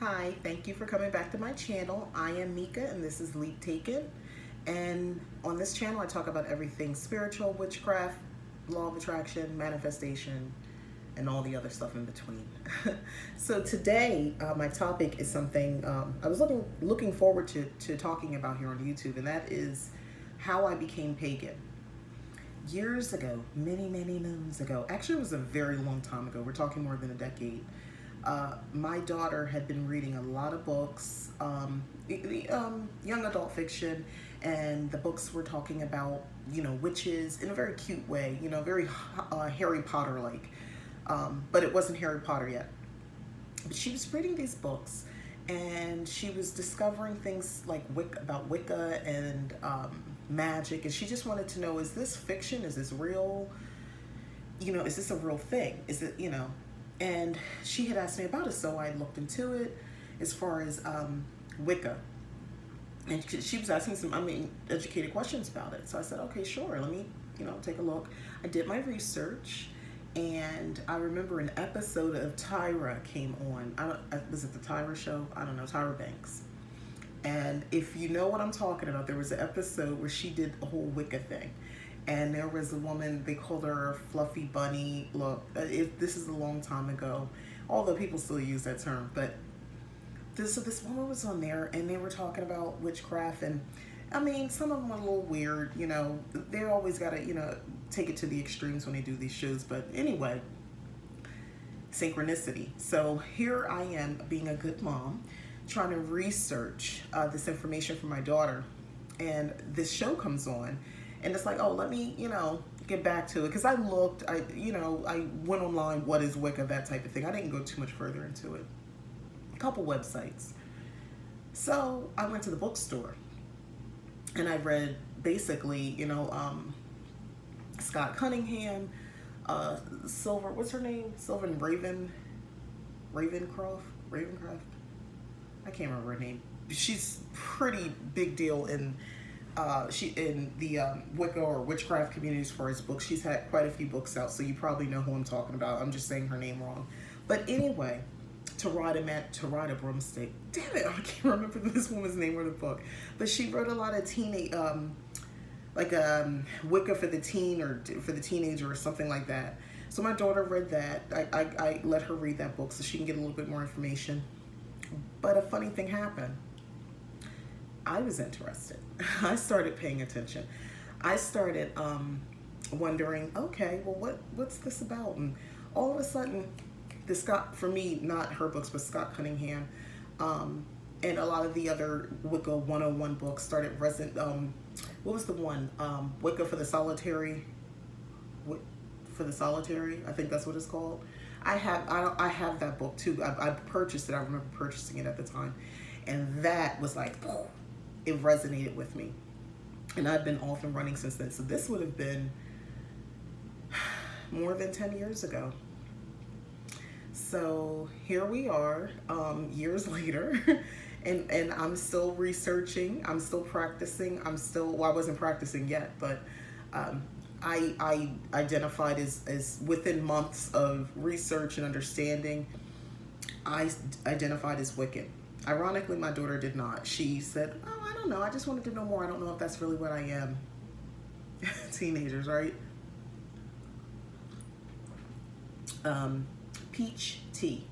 Hi, thank you for coming back to my channel. I am Mika and this is Leap Taken. And on this channel, I talk about everything spiritual, witchcraft, law of attraction, manifestation, and all the other stuff in between. So today, my topic is something I was looking forward to talking about here on YouTube, and that is how I became pagan. Years ago, many moons ago, actually it was a very long time ago, we're talking more than a decade, my daughter had been reading a lot of books, young adult fiction, and the books were talking about, witches in a very cute way, very Harry Potter-like. But it wasn't Harry Potter yet. But she was reading these books, and she was discovering things like about Wicca and magic, and she just wanted to know, is this fiction? Is this real? Is this a real thing? Is it, and she had asked me about it, so I looked into it as far as Wicca. And she was asking some, educated questions about it. So I said, okay, sure, let me, take a look. I did my research, and I remember an episode of Tyra came on. Was it the Tyra show? I don't know, Tyra Banks. And if you know what I'm talking about, there was an episode where she did a whole Wicca thing. And there was a woman, they called her Fluffy Bunny. Look, this is a long time ago, although people still use that term. But so this woman was on there, and they were talking about witchcraft. And some of them are a little weird, They always got to, take it to the extremes when they do these shows. But anyway, synchronicity. So here I am, being a good mom, trying to research this information for my daughter. And this show comes on. And it's like, oh, let me, get back to it. Because I looked, I went online, what is Wicca, that type of thing. I didn't go too much further into it. A couple websites. So I went to the bookstore. And I read, basically, Scott Cunningham, Silver, what's her name? Sylvan Ravencroft? I can't remember her name. She's pretty big deal in the Wicca or witchcraft community as far as books. She's had quite a few books out, so you probably know who I'm talking about. I'm just saying her name wrong. But anyway, to ride a broomstick. Damn it, I can't remember this woman's name or the book. But she wrote a lot of teenage, Wicca for the teen or for the teenager or something like that. So my daughter read that. I let her read that book so she can get a little bit more information. But a funny thing happened. I was interested. I started paying attention. I started wondering, okay, well, what's this about? And all of a sudden, for me, not her books, but Scott Cunningham, and a lot of the other Wicca 101 books started what was the one? Wicca for the Solitary. I think that's what it's called. I have that book too. I purchased it. I remember purchasing it at the time, and that was like, it resonated with me, and I've been off and running since then. So this would have been more than 10 years ago. So here we are, years later, and I'm still researching. I'm still practicing. Well, I wasn't practicing yet, but I identified as within months of research and understanding, I identified as Wiccan. Ironically, my daughter did not. She said, oh, I don't know. I just wanted to know more. I don't know if that's really what I am. Teenagers, right? Peach tea.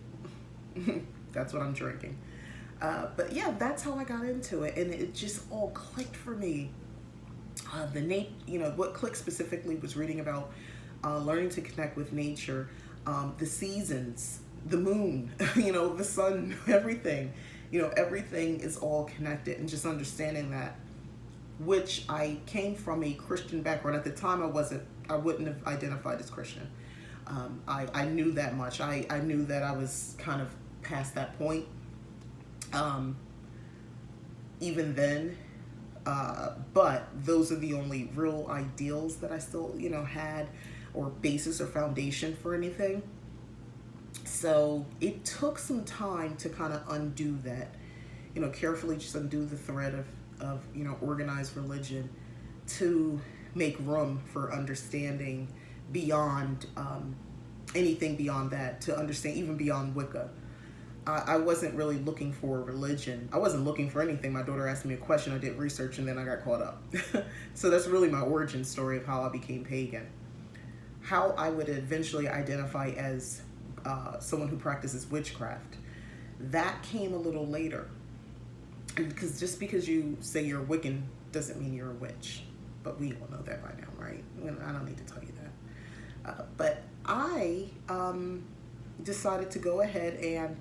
That's what I'm drinking. But yeah, that's how I got into it. And it just all clicked for me. What clicked specifically was reading about learning to connect with nature, the seasons, the moon, the sun, everything. Everything is all connected, and just understanding that, which I came from a Christian background. At the time, I wouldn't have identified as Christian. I knew that much. I knew that I was kind of past that point. Even then, but those are the only real ideals that I still, had, or basis or foundation for anything. So it took some time to kind of undo that, carefully just undo the thread of organized religion to make room for understanding beyond anything beyond that, to understand even beyond Wicca. I wasn't really looking for religion. I wasn't looking for anything. My daughter asked me a question, I did research, and then I got caught up. So that's really my origin story of how I became pagan. How I would eventually identify as someone who practices witchcraft, that came a little later. Because just because you say you're a Wiccan doesn't mean you're a witch. But we all know that by now, right? I don't need to tell you that. But I decided to go ahead and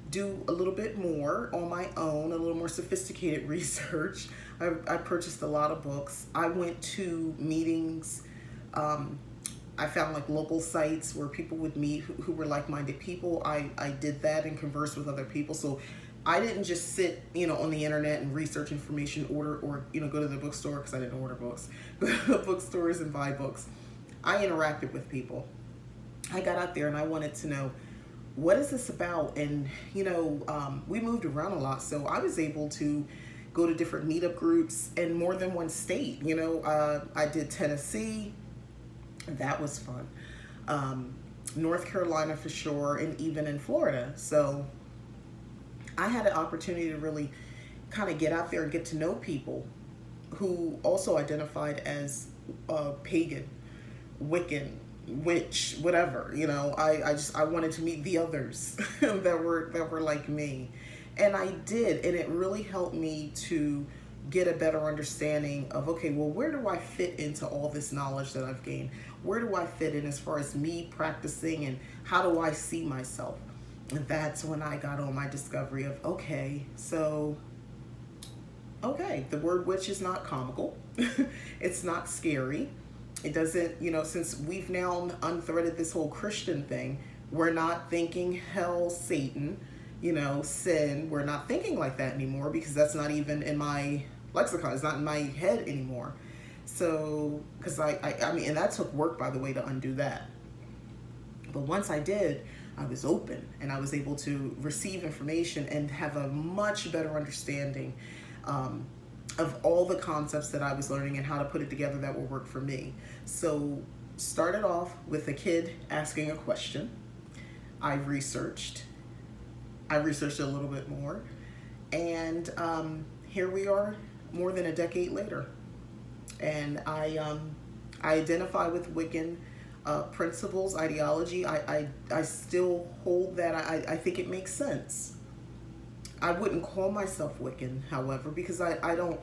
do a little bit more on my own, a little more sophisticated research. I purchased a lot of books. I went to meetings. I found like local sites where people would meet who were like-minded people. I did that and conversed with other people. So I didn't just sit, on the internet and research information, order, or, go to the bookstore, because I didn't order books, go to bookstores and buy books. I interacted with people. I got out there and I wanted to know, what is this about? And, we moved around a lot, so I was able to go to different meetup groups in more than one state. I did Tennessee. That was fun. North Carolina for sure, and even in Florida. So I had an opportunity to really kind of get out there and get to know people who also identified as pagan, Wiccan, witch, whatever. I wanted to meet the others that were like me, and I did, and it really helped me to get a better understanding of, okay, well, where do I fit into all this knowledge that I've gained? Where do I fit in as far as me practicing, and how do I see myself? And that's when I got on my discovery of, okay, the word witch is not comical. It's not scary. It doesn't, since we've now unthreaded this whole Christian thing, we're not thinking hell, Satan, sin. We're not thinking like that anymore, because that's not even in my lexicon. It's not in my head anymore. So, because I mean, and that took work, by the way, to undo that. But once I did, I was open and I was able to receive information and have a much better understanding of all the concepts that I was learning and how to put it together that will work for me. So started off with a kid asking a question. I researched a little bit more, and here we are more than a decade later. And I identify with Wiccan principles, ideology. I still hold that. I think it makes sense. I wouldn't call myself Wiccan, however, because I don't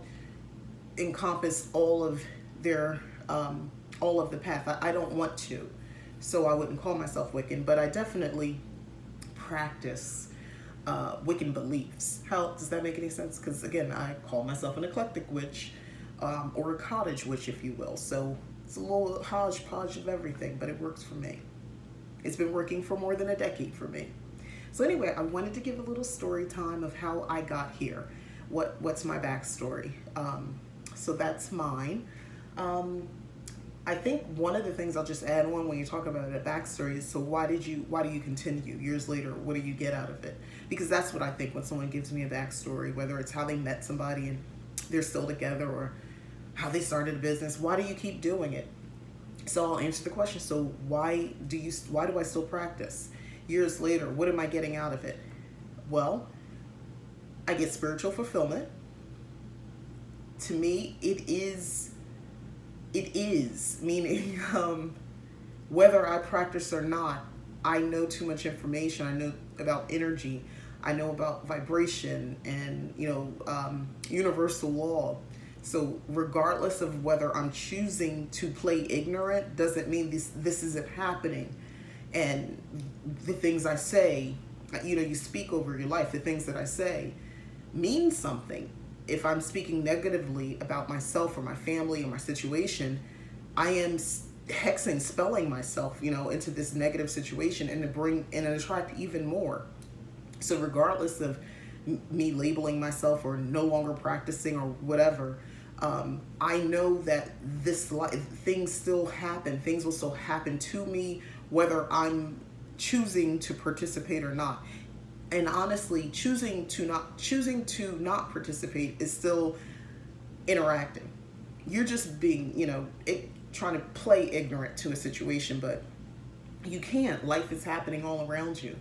encompass all of their all of the path. I don't want to, so I wouldn't call myself Wiccan. But I definitely practice Wiccan beliefs. How does that make any sense? Because again, I call myself an eclectic witch, or a cottage witch, if you will. So it's a little hodgepodge of everything, but it works for me. It's been working for more than a decade for me. So anyway, I wanted to give a little story time of how I got here. What's my backstory? So that's mine. I think one of the things I'll just add on when you talk about a backstory is, so why do you continue years later? What do you get out of it? Because that's what I think when someone gives me a backstory, whether it's how they met somebody and they're still together, or how they started a business. Why do you keep doing it? So I'll answer the question. So why do I still practice years later? What am I getting out of it? Well, I get spiritual fulfillment. To me, it is meaning whether I practice or not, I know too much information. I know about energy. I know about vibration and universal law. So regardless of whether I'm choosing to play ignorant, doesn't mean this isn't happening. And the things I say, you speak over your life. The things that I say mean something. If I'm speaking negatively about myself or my family or my situation, I am hexing, spelling myself, into this negative situation and to bring and attract even more. So regardless of me labeling myself or no longer practicing or whatever, I know that things still happen. Things will still happen to me, whether I'm choosing to participate or not. And honestly, choosing to not participate is still interacting. You're just being, trying to play ignorant to a situation, but you can't. Life is happening all around you.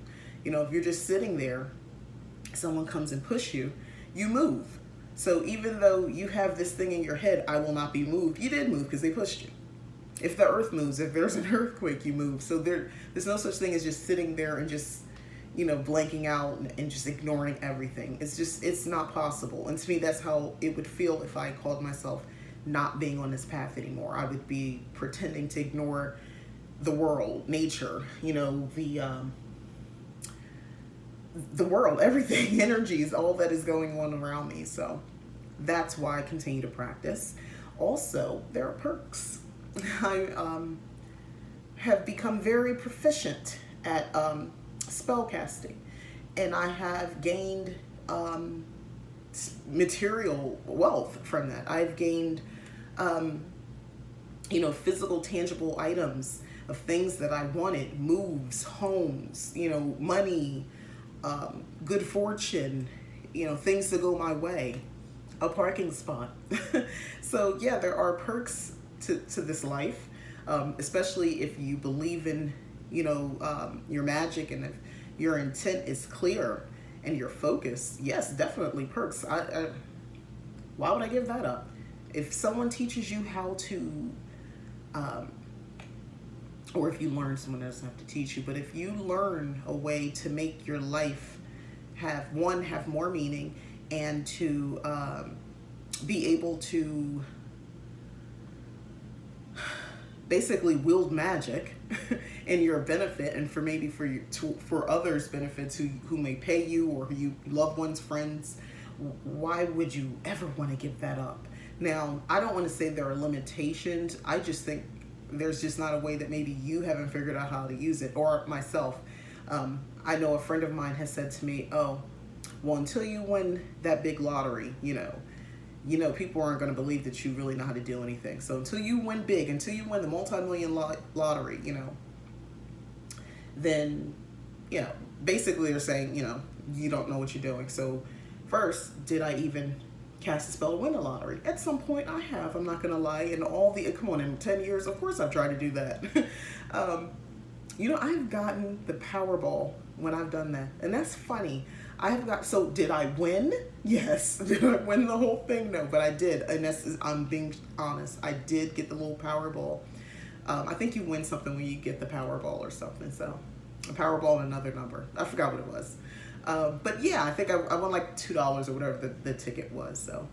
If you're just sitting there, someone comes and push you, you move. So even though you have this thing in your head, I will not be moved, you did move because they pushed you. If the earth moves, if there's an earthquake, you move. So there's no such thing as just sitting there and just, blanking out and just ignoring everything. It's not possible. And to me, that's how it would feel if I called myself not being on this path anymore. I would be pretending to ignore the world, nature, the world, everything, energies, all that is going on around me. So that's why I continue to practice. Also, there are perks. I have become very proficient at spell casting, and I have gained material wealth from that. I've gained physical, tangible items of things that I wanted, moves, homes, money, good fortune, things to go my way, a parking spot. So yeah, there are perks to this life, especially if you believe in, your magic, and if your intent is clear and your focus. Yes, definitely perks. Why would I give that up? If someone teaches you how to, or if you learn, someone doesn't have to teach you, but if you learn a way to make your life have more meaning, and to be able to basically wield magic in your benefit, and for others' benefits who may pay you, or who loved ones, friends, why would you ever want to give that up? Now, I don't want to say there are limitations. I just think there's just not a way that maybe you haven't figured out how to use it, or myself. I know a friend of mine has said to me, oh, well, until you win that big lottery, people aren't going to believe that you really know how to do anything. So until you win big, until you win the multi-million lottery, then, basically they're saying, you don't know what you're doing. So first, did I even cast a spell to win the lottery? At some point I have, I'm not going to lie. And come on, in 10 years, of course I've tried to do that. I've gotten the Powerball when I've done that. And that's funny. So did I win? Yes. Did I win the whole thing? No, but I did. And I'm being honest. I did get the little Powerball. I think you win something when you get the Powerball or something. So a Powerball and another number. I forgot what it was. But yeah, I think I won like $2 or whatever the ticket was. So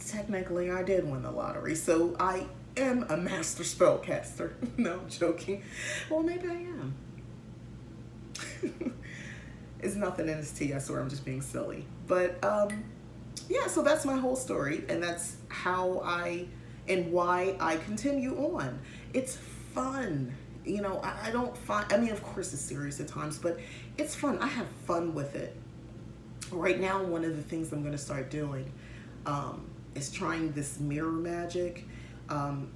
technically I did win the lottery. So I am a master spellcaster. No, I'm joking. Well, maybe I am. It's nothing in this tea, I swear, I'm just being silly. But yeah, so that's my whole story, and that's how and why I continue on. It's fun. I don't find, of course it's serious at times, but it's fun. I have fun with it. Right now, one of the things I'm going to start doing is trying this mirror magic. I'm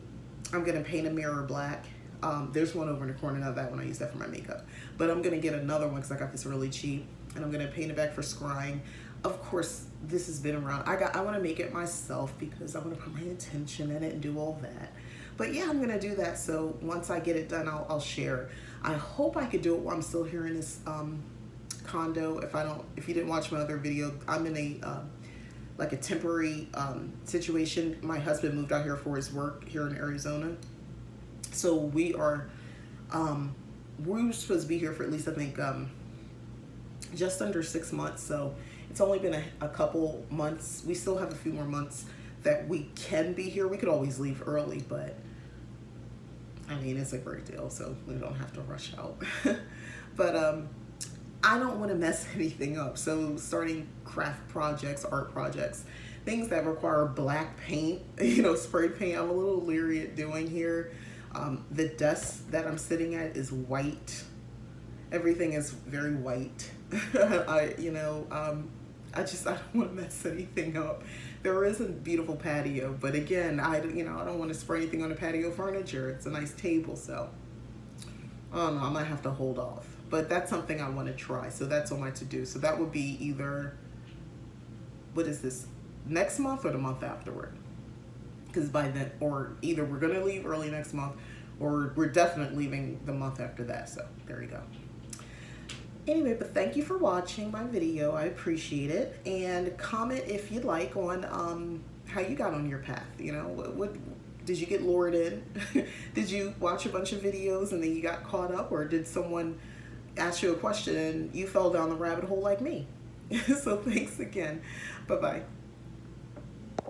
going to paint a mirror black. There's one over in the corner, not that one, I use that for my makeup. But I'm going to get another one because I got this really cheap. And I'm going to paint it back for scrying. Of course, this has been around. I want to make it myself because I want to put my intention in it and do all that. But yeah, I'm going to do that. So once I get it done, I'll share. I hope I could do it while I'm still here in this condo. If you didn't watch my other video, I'm in a temporary situation. My husband moved out here for his work here in Arizona. So we were supposed to be here for at least, I think, just under 6 months. So it's only been a couple months. We still have a few more months that we can be here. We could always leave early, but it's a great deal, so we don't have to rush out. But I don't want to mess anything up. So starting craft projects, art projects, things that require black paint, spray paint, I'm a little leery at doing here. The desk that I'm sitting at is white. Everything is very white. I don't want to mess anything up. There is a beautiful patio, but again, I don't want to spray anything on the patio furniture. It's a nice table, so I don't know, I might have to hold off. But that's something I want to try, so that's on my to-do. So that would be either, what is this, next month or the month afterward? Because by then, or either we're going to leave early next month, or we're definitely leaving the month after that. So there you go. Anyway, but thank you for watching my video. I appreciate it. And comment if you'd like on how you got on your path. You know, what did you get lured in? Did you watch a bunch of videos and then you got caught up, or did someone ask you a question and you fell down the rabbit hole like me? So thanks again. Bye-bye.